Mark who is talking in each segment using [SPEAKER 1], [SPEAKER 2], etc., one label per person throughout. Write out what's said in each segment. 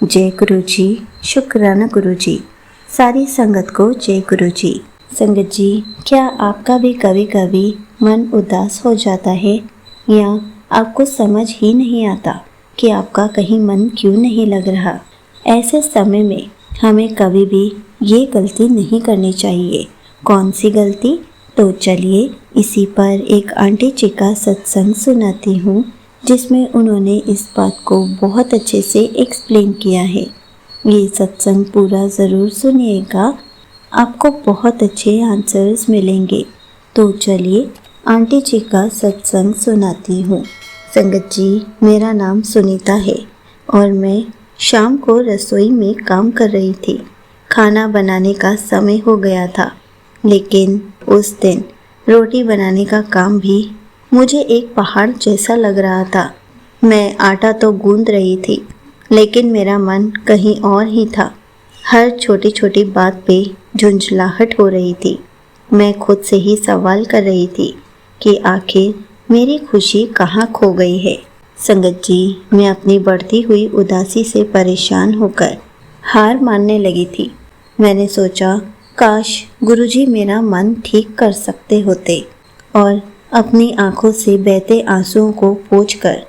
[SPEAKER 1] जय गुरु जी, शुक्राना गुरु जी। सारी संगत को जय गुरु जी। संगत जी, क्या आपका भी कभी कभी मन उदास हो जाता है या आपको समझ ही नहीं आता कि आपका कहीं मन क्यों नहीं लग रहा? ऐसे समय में हमें कभी भी ये गलती नहीं करनी चाहिए। कौन सी गलती? तो चलिए इसी पर एक आंटी जी का सत्संग सुनाती हूँ, जिसमें उन्होंने इस बात को बहुत अच्छे से एक्सप्लेन किया है। ये सत्संग पूरा ज़रूर सुनिएगा, आपको बहुत अच्छे आंसर्स मिलेंगे। तो चलिए आंटी जी का सत्संग सुनाती हूँ। संगत जी, मेरा नाम सुनीता है और मैं शाम को रसोई में काम कर रही थी। खाना बनाने का समय हो गया था, लेकिन उस दिन रोटी बनाने का काम भी मुझे एक पहाड़ जैसा लग रहा था। मैं आटा तो गूंद रही थी, लेकिन मेरा मन कहीं और ही था। हर छोटी छोटी बात पे झुंझलाहट हो रही थी। मैं खुद से ही सवाल कर रही थी कि आखिर मेरी खुशी कहाँ खो गई है। संगत जी, मैं अपनी बढ़ती हुई उदासी से परेशान होकर हार मानने लगी थी। मैंने सोचा, काश गुरुजी मेरा मन ठीक कर सकते होते, और अपनी आंखों से बहते आंसुओं को पोंछकर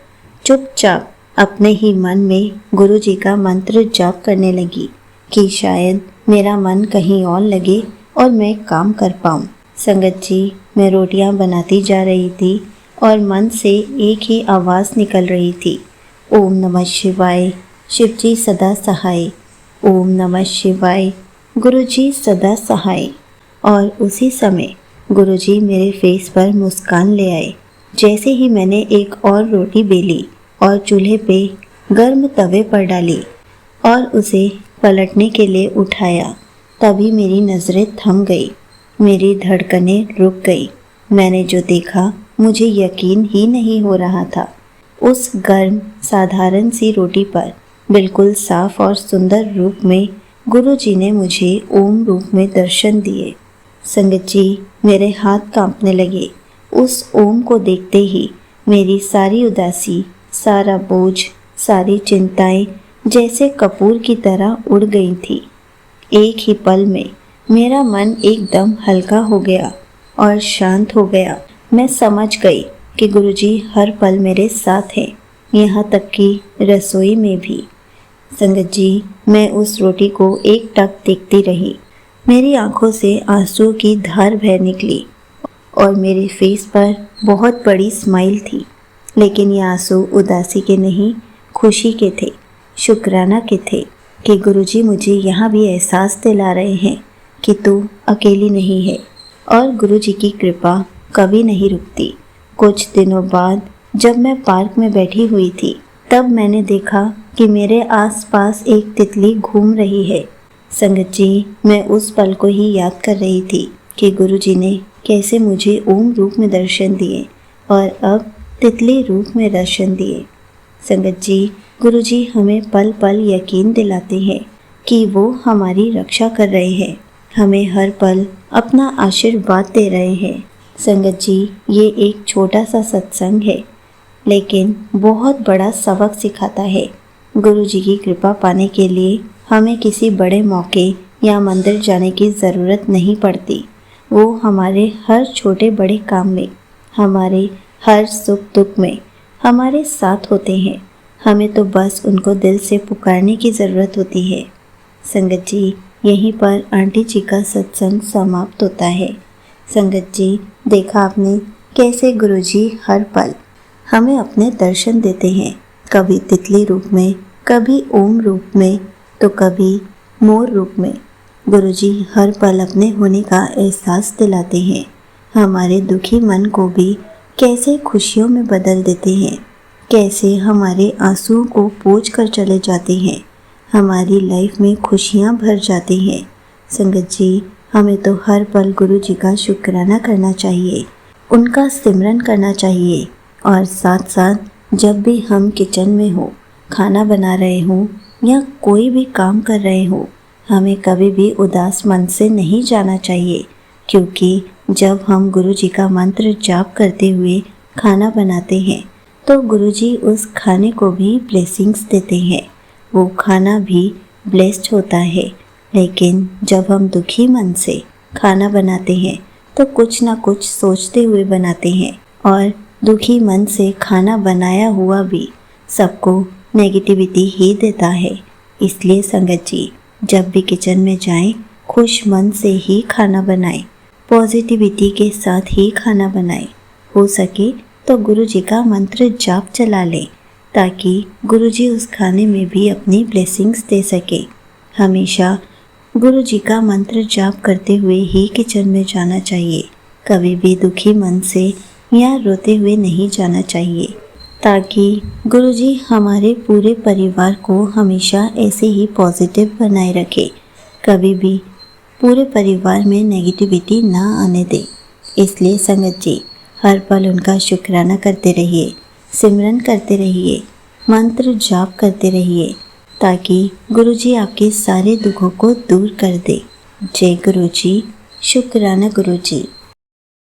[SPEAKER 1] चुपचाप अपने ही मन में गुरुजी का मंत्र जाप करने लगी कि शायद मेरा मन कहीं और लगे और मैं काम कर पाऊँ। संगत जी, मैं रोटियां बनाती जा रही थी और मन से एक ही आवाज़ निकल रही थी, ओम नमः शिवाय, शिवजी सदा सहाय। ओम नमः शिवाय, गुरुजी सदा सहाय। और उसी समय गुरुजी मेरे फेस पर मुस्कान ले आए। जैसे ही मैंने एक और रोटी बेली और चूल्हे पे गर्म तवे पर डाली और उसे पलटने के लिए उठाया, तभी मेरी नज़रें थम गई, मेरी धड़कनें रुक गई। मैंने जो देखा मुझे यकीन ही नहीं हो रहा था। उस गर्म साधारण सी रोटी पर बिल्कुल साफ और सुंदर रूप में गुरुजी ने मुझे ओम रूप में दर्शन दिए। संगत जी, मेरे हाथ कांपने लगे। उस ओम को देखते ही मेरी सारी उदासी, सारा बोझ, सारी चिंताएं जैसे कपूर की तरह उड़ गई थी। एक ही पल में मेरा मन एकदम हल्का हो गया और शांत हो गया। मैं समझ गई कि गुरुजी हर पल मेरे साथ हैं, यहाँ तक कि रसोई में भी। संगत जी, मैं उस रोटी को एक टक देखती रही। मेरी आंखों से आंसुओं की धार बह निकली और मेरे फेस पर बहुत बड़ी स्माइल थी, लेकिन ये आंसू उदासी के नहीं, खुशी के थे, शुक्राना के थे कि गुरुजी मुझे यहाँ भी एहसास दिला रहे हैं कि तू अकेली नहीं है और गुरुजी की कृपा कभी नहीं रुकती। कुछ दिनों बाद जब मैं पार्क में बैठी हुई थी, तब मैंने देखा कि मेरे आसपास एक तितली घूम रही है। संगत जी, मैं उस पल को ही याद कर रही थी कि गुरुजी ने कैसे मुझे ओम रूप में दर्शन दिए और अब तितली रूप में दर्शन दिए। संगत जी, गुरुजी हमें पल पल यकीन दिलाते हैं कि वो हमारी रक्षा कर रहे हैं, हमें हर पल अपना आशीर्वाद दे रहे हैं। संगत जी, ये एक छोटा सा सत्संग है, लेकिन बहुत बड़ा सबक सिखाता है। गुरुजी की कृपा पाने के लिए हमें किसी बड़े मौके या मंदिर जाने की ज़रूरत नहीं पड़ती। वो हमारे हर छोटे बड़े काम में, हमारे हर सुख दुख में हमारे साथ होते हैं। हमें तो बस उनको दिल से पुकारने की ज़रूरत होती है। संगत जी, यहीं पर आंटी जी का सत्संग समाप्त होता है। संगत जी, देखा आपने कैसे गुरुजी हर पल हमें अपने दर्शन देते हैं, कभी तितली रूप में, कभी ओम रूप में, तो कभी मोर रूप में। गुरुजी हर पल अपने होने का एहसास दिलाते हैं, हमारे दुखी मन को भी कैसे खुशियों में बदल देते हैं, कैसे हमारे आंसुओं को पोंछ कर चले जाते हैं, हमारी लाइफ में खुशियाँ भर जाती हैं। संगत जी, हमें तो हर पल गुरुजी का शुक्राना करना चाहिए, उनका सिमरन करना चाहिए, और साथ साथ जब भी हम किचन में हो, खाना बना रहे हों या कोई भी काम कर रहे हो, हमें कभी भी उदास मन से नहीं जाना चाहिए, क्योंकि जब हम गुरुजी का मंत्र जाप करते हुए खाना बनाते हैं तो गुरुजी उस खाने को भी ब्लेसिंग्स देते हैं, वो खाना भी ब्लेस्ड होता है। लेकिन जब हम दुखी मन से खाना बनाते हैं तो कुछ ना कुछ सोचते हुए बनाते हैं, और दुखी मन से खाना बनाया हुआ भी सबको नेगेटिविटी ही देता है। इसलिए संगत जी, जब भी किचन में जाएं, खुश मन से ही खाना बनाएं, पॉजिटिविटी के साथ ही खाना बनाएं। हो सके तो गुरु जी का मंत्र जाप चला लें, ताकि गुरु जी उस खाने में भी अपनी ब्लेसिंग्स दे सके। हमेशा गुरु जी का मंत्र जाप करते हुए ही किचन में जाना चाहिए। कभी भी दुखी मन से या रोते हुए नहीं जाना चाहिए, ताकि गुरु जी हमारे पूरे परिवार को हमेशा ऐसे ही पॉजिटिव बनाए रखे, कभी भी पूरे परिवार में नेगेटिविटी ना आने दे। इसलिए संगत जी, हर पल उनका शुक्राना करते रहिए, सिमरन करते रहिए, मंत्र जाप करते रहिए, ताकि गुरु जी आपके सारे दुखों को दूर कर दे। जय गुरु जी, शुक्राना गुरु जी।